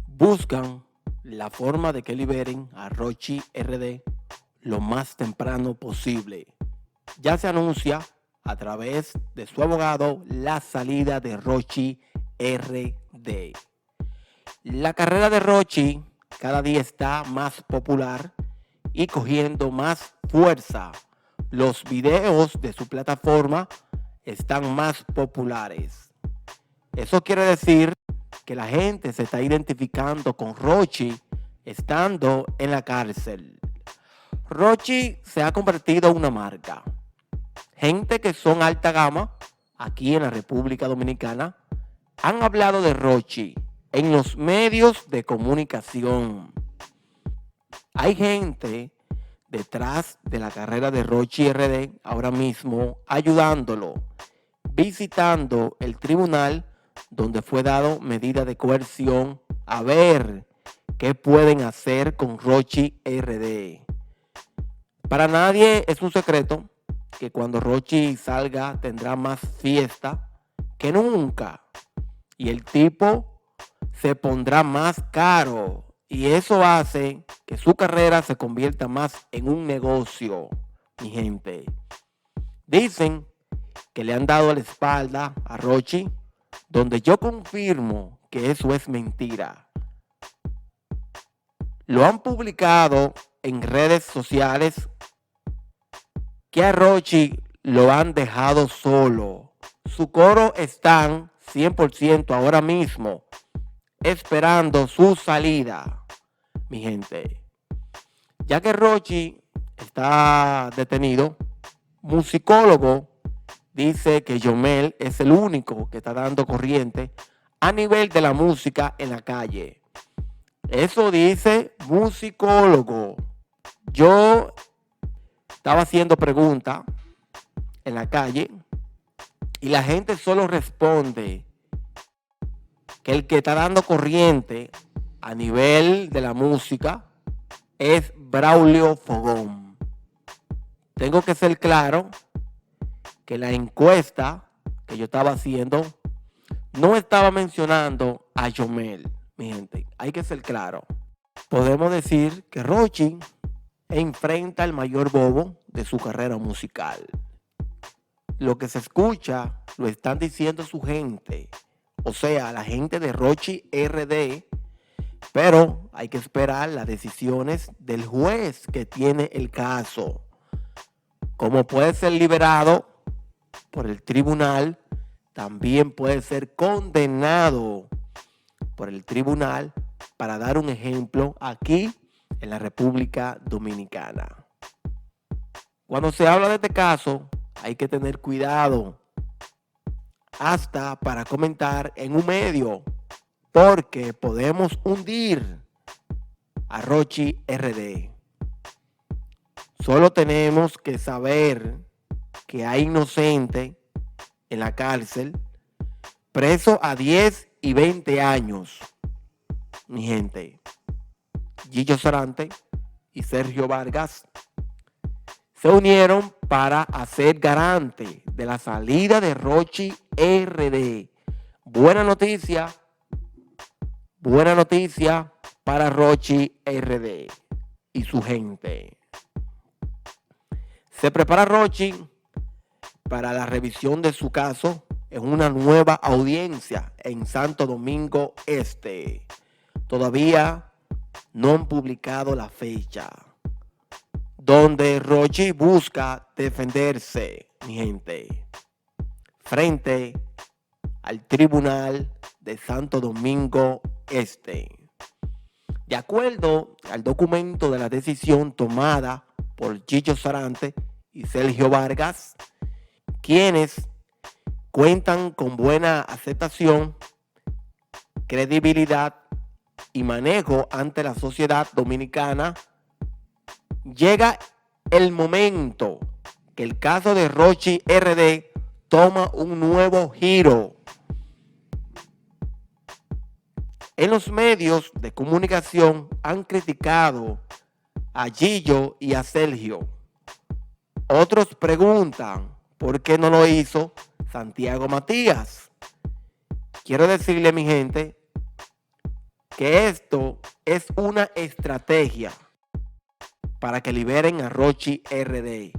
Buscan la forma de que liberen a Rochy RD lo más temprano posible. Ya se anuncia a través de su abogado la salida de Rochy RD. La carrera de Rochy cada día está más popular y cogiendo más fuerza. Los videos de su plataforma están más populares. Eso quiere decir que la gente se está identificando con Rochy estando en la cárcel. Rochy se ha convertido en una marca. Gente que son alta gama aquí en la República Dominicana han hablado de Rochy en los medios de comunicación. Hay gente detrás de la carrera de Rochy RD ahora mismo ayudándolo, visitando el tribunal donde fue dado medida de coerción a ver qué pueden hacer con Rochy RD. Para nadie es un secreto que cuando Rochy salga tendrá más fiesta que nunca y el tipo se pondrá más caro y eso hace que su carrera se convierta más en un negocio, mi gente. Dicen que le han dado la espalda a Rochy, donde yo confirmo que eso es mentira. Lo han publicado en redes sociales que a Rochy lo han dejado solo. Su coro están 100% ahora mismo esperando su salida, mi gente. Ya que Rochy está detenido, musicólogo dice que Yomel es el único que está dando corriente a nivel de la música en la calle. Eso dice musicólogo. Yo estaba haciendo preguntas en la calle y la gente solo responde que el que está dando corriente a nivel de la música es Braulio Fogón. Tengo que ser claro que la encuesta que yo estaba haciendo no estaba mencionando a Yomel, mi gente. Hay que ser claro. Podemos decir que Rochy enfrenta el mayor bobo de su carrera musical. Lo que se escucha lo están diciendo su gente, o sea, la gente de Rochy RD, pero hay que esperar las decisiones del juez que tiene el caso. Como puede ser liberado por el tribunal, también puede ser condenado por el tribunal, para dar un ejemplo aquí en la República Dominicana. Cuando se habla de este caso, hay que tener cuidado hasta para comentar en un medio, porque podemos hundir a Rochy RD. Solo tenemos que saber que hay inocentes en la cárcel, preso a 10 y 20 años. Mi gente, Gillo Sarante y Sergio Vargas se unieron para hacer garante de la salida de Rochy RD. Buena noticia para Rochy RD y su gente. Se prepara Rochy para la revisión de su caso en una nueva audiencia en Santo Domingo Este. Todavía no han publicado la fecha donde Rochy busca defenderse, mi gente, frente al Tribunal de Santo Domingo Este. De acuerdo al documento de la decisión tomada por Gillo Sarante y Sergio Vargas, quienes cuentan con buena aceptación, credibilidad y manejo ante la sociedad dominicana, llega el momento que el caso de Rochy RD toma un nuevo giro. En los medios de comunicación han criticado a Gillo y a Sergio. Otros preguntan por qué no lo hizo Santiago Matías. Quiero decirle, mi gente, que esto es una estrategia para que liberen a Rochi RD.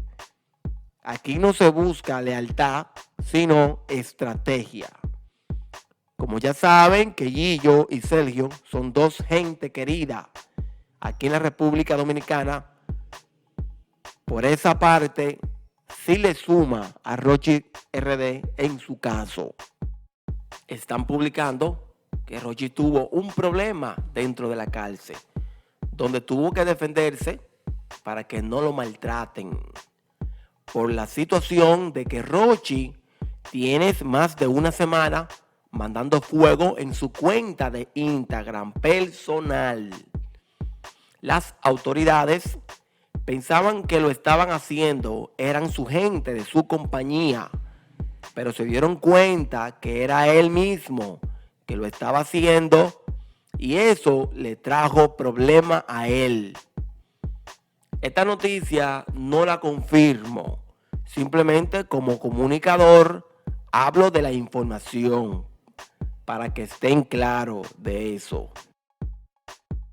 Aquí no se busca lealtad, sino estrategia. Como ya saben que Gillo y Sergio son dos gente querida aquí en la República Dominicana, por esa parte sí le suma a Rochi RD en su caso. Están publicando que Rochi tuvo un problema dentro de la cárcel, donde tuvo que defenderse para que no lo maltraten. Por la situación de que Rochi tiene más de una semana mandando fuego en su cuenta de Instagram personal. Las autoridades pensaban que lo estaban haciendo, eran su gente de su compañía, pero se dieron cuenta que era él mismo que lo estaba haciendo y eso le trajo problema a él. Esta noticia no la confirmo, simplemente como comunicador hablo de la información para que estén claros de eso.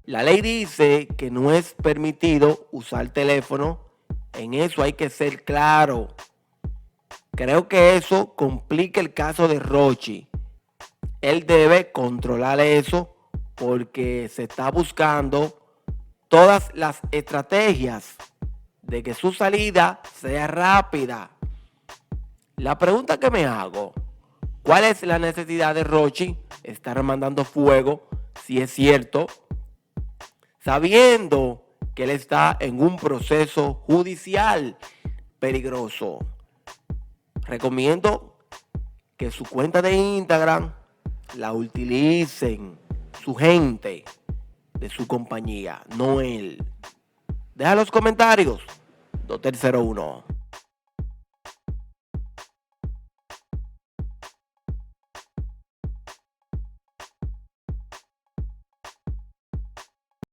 La ley dice que no es permitido usar teléfono, en eso hay que ser claro. Creo que eso complica el caso de Rochi. Él debe controlar eso porque se está buscando todas las estrategias de que su salida sea rápida. La pregunta que me hago, ¿cuál es la necesidad de Rochi estar mandando fuego si es cierto, sabiendo que él está en un proceso judicial peligroso? Recomiendo que su cuenta de Instagram la utilicen su gente de su compañía, no él. Deja los comentarios. Doter 01.